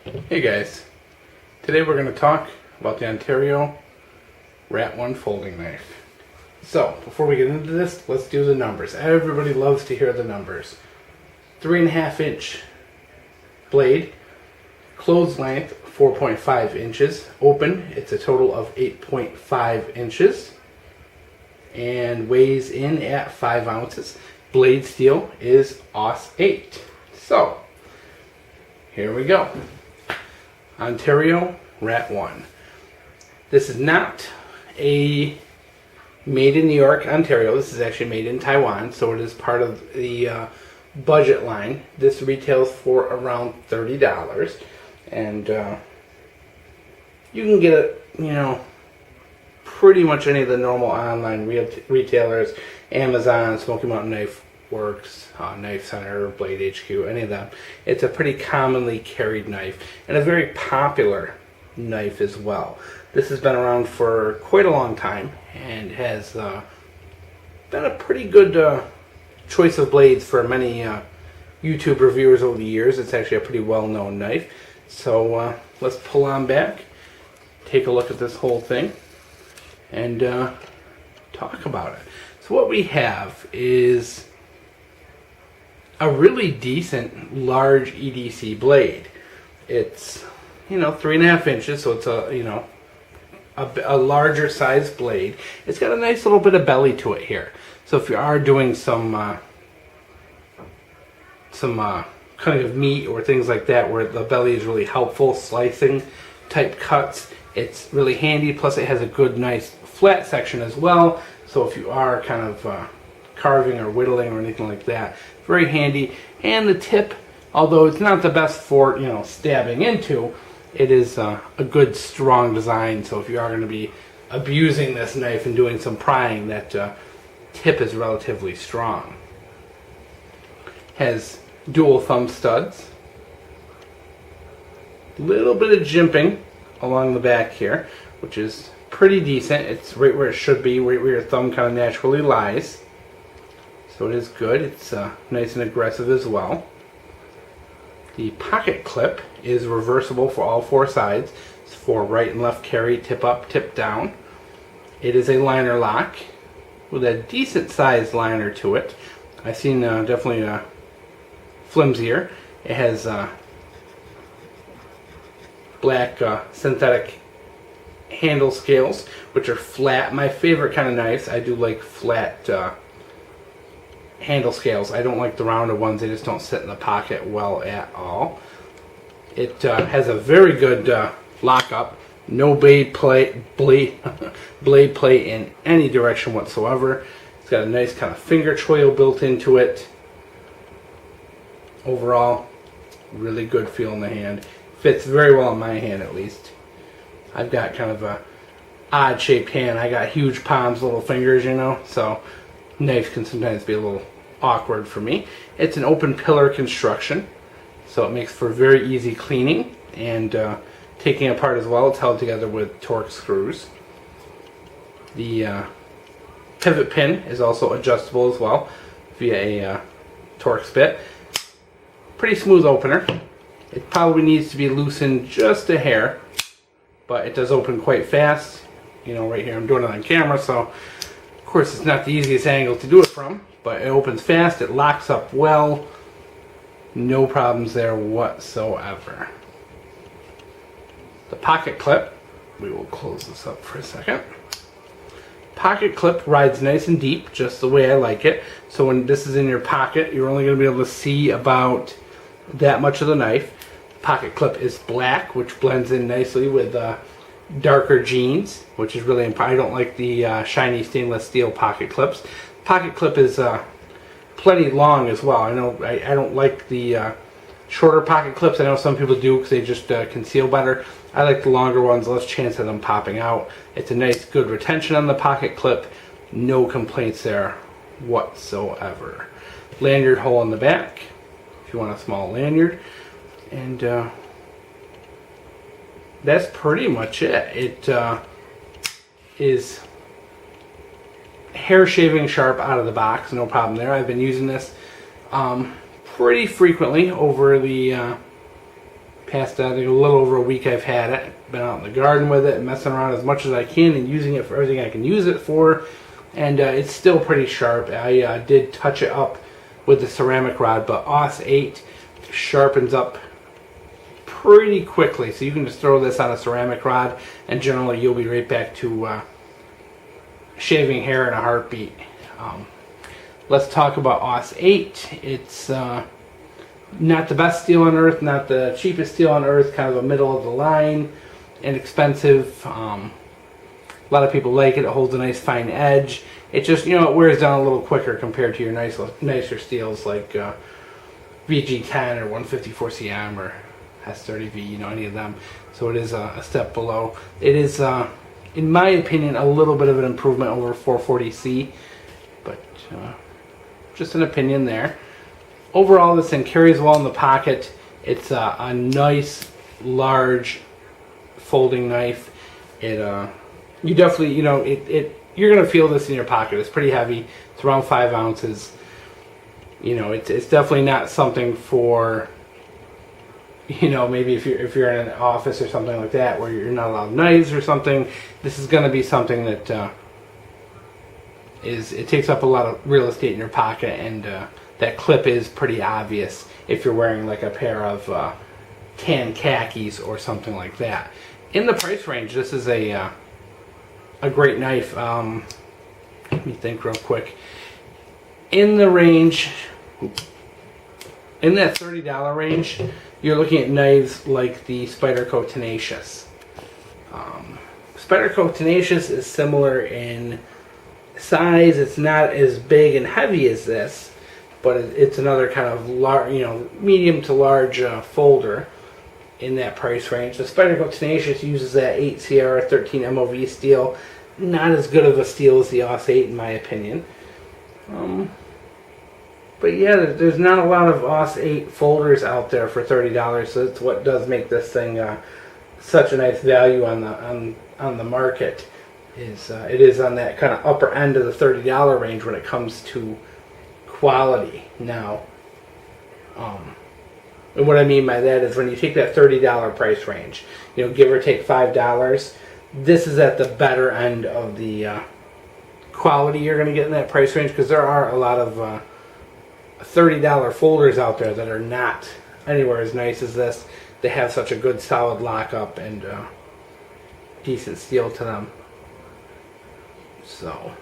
Hey guys, today we're going to talk about the Ontario RAT-1 folding knife. So, before we get into this, let's do the numbers. Everybody loves to hear the numbers. 3.5 inch blade, closed length 4.5 inches, open it's a total of 8.5 inches, and weighs in at 5 ounces. Blade steel is AUS 8. So, here we go. Ontario RAT-1. This is not a made in New York, Ontario. This is actually made in Taiwan, so it is part of the budget line. This retails for around $30, and you can get it, pretty much any of the normal online retailers, Amazon, Smoky Mountain Knife Works, Knife Center, Blade HQ, any of them. It's a pretty commonly carried knife and a very popular knife as well. This has been around for quite a long time and has been a pretty good choice of blades for many YouTube reviewers over the years. It's actually a pretty well-known knife. So let's pull on back, take a look at this whole thing, and talk about it. So what we have is a really decent large EDC blade. It's 3.5 inches, so it's a larger size blade. It's got a nice little bit of belly to it here. So if you are doing some cutting of meat or things like that, where the belly is really helpful, slicing type cuts, it's really handy. Plus, it has a good, nice flat section as well. So if you are kind of carving or whittling or anything like that, very handy. And the tip, although it's not the best for stabbing into, it is a good strong design. So if you are going to be abusing this knife and doing some prying, that tip is relatively strong. Has dual thumb studs, little bit of jimping along the back here, which is pretty decent. It's right where it should be, right where your thumb kind of naturally lies. So it is good. It's nice and aggressive as well. The pocket clip is reversible for all 4 sides. It's for right and left carry, tip up, tip down. It is a liner lock with a decent sized liner to it. I've seen definitely flimsier. It has black synthetic handle scales, which are flat. My favorite kind of knives, I do like flat handle scales. I don't like the rounded ones. They just don't sit in the pocket well at all. It has a very good lockup. No blade play in any direction whatsoever. It's got a nice kind of finger choil built into it. Overall, really good feel in the hand. Fits very well in my hand, at least. I've got kind of a odd shaped hand. I got huge palms, little fingers, so knife can sometimes be a little awkward for me. It's an open pillar construction, so it makes for very easy cleaning and taking apart as well. It's held together with Torx screws. The pivot pin is also adjustable as well via a Torx bit. Pretty smooth opener. It probably needs to be loosened just a hair, but it does open quite fast. Right here I'm doing it on camera, so of course it's not the easiest angle to do it from, but it opens fast, it locks up well, no problems there whatsoever. The pocket clip, we will close this up for a second. Pocket clip rides nice and deep, just the way I like it. So when this is in your pocket, you're only going to be able to see about that much of the knife. The pocket clip is black, which blends in nicely with darker jeans, which is really important. I don't like the shiny stainless steel pocket clips. Pocket clip is plenty long as well. I know I don't like the shorter pocket clips. I know some people do because they just conceal better. I like the longer ones, less chance of them popping out. It's a nice, good retention on the pocket clip. No complaints there whatsoever. Lanyard hole in the back if you want a small lanyard. And that's pretty much it. It is hair shaving sharp out of the box, no problem there. I've been using this pretty frequently over the Past I think a little over a week I've had it. Been out in the garden with it, messing around as much as I can and using it for everything I can use it for. And it's still pretty sharp. I did touch it up with the ceramic rod, but OS 8 sharpens up pretty quickly. So you can just throw this on a ceramic rod and generally you'll be right back to shaving hair in a heartbeat. Let's talk about OS 8. It's not the best steel on earth, not the cheapest steel on earth, kind of a middle of the line, inexpensive. A lot of people like it. It holds a nice fine edge. It just, it wears down a little quicker compared to your nicer steels like VG10 or 154CM or S30V, any of them. So it is a step below. It is, in my opinion, a little bit of an improvement over 440C, but just an opinion there. Overall, this thing carries well in the pocket. It's a nice, large folding knife. You definitely, you're gonna feel this in your pocket. It's pretty heavy. It's around 5 ounces. It's definitely not something for, maybe if you're in an office or something like that where you're not allowed knives or something. This is gonna be something that it takes up a lot of real estate in your pocket, and that clip is pretty obvious if you're wearing like a pair of tan khakis or something like that. In the price range, this is a great knife. Let me think real quick. In the range, in that $30 range, you're looking at knives like the Spyderco Tenacious. Spyderco Tenacious is similar in size. It's not as big and heavy as this, but it's another kind of large, medium to large folder in that price range. The Spyderco Tenacious uses that 8 Sierra 13 MOV steel. Not as good of a steel as the OS 8 in my opinion. But yeah, there's not a lot of OS 8 folders out there for $30, so that's what does make this thing such a nice value on the market. It is on that kind of upper end of the $30 range when it comes to quality. Now, and what I mean by that is when you take that $30 price range, give or take $5, this is at the better end of the quality you're going to get in that price range, because there are a lot of $30 folders out there that are not anywhere as nice as this. They have such a good solid lockup and decent steel to them. So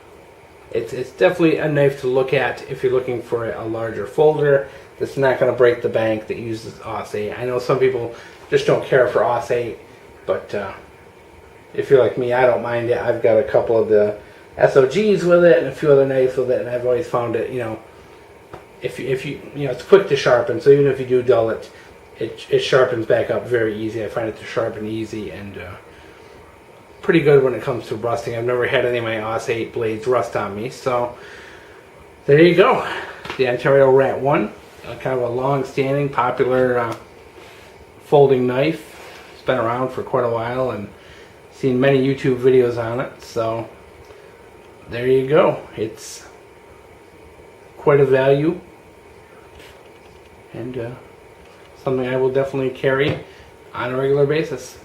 it's definitely a knife to look at if you're looking for a larger folder that's not going to break the bank, that uses OS 8. I know some people just don't care for OS 8, but if you're like me, I don't mind it. I've got a couple of the SOGs with it and a few other knives with it, and I've always found it, if you it's quick to sharpen, so even if you do dull it, it sharpens back up very easy. I find it to sharpen easy and pretty good when it comes to rusting. I've never had any of my OS 8 blades rust on me, so there you go. The Ontario RAT-1, kind of a long-standing, popular folding knife. It's been around for quite a while and seen many YouTube videos on it, so there you go. It's quite a value and something I will definitely carry on a regular basis.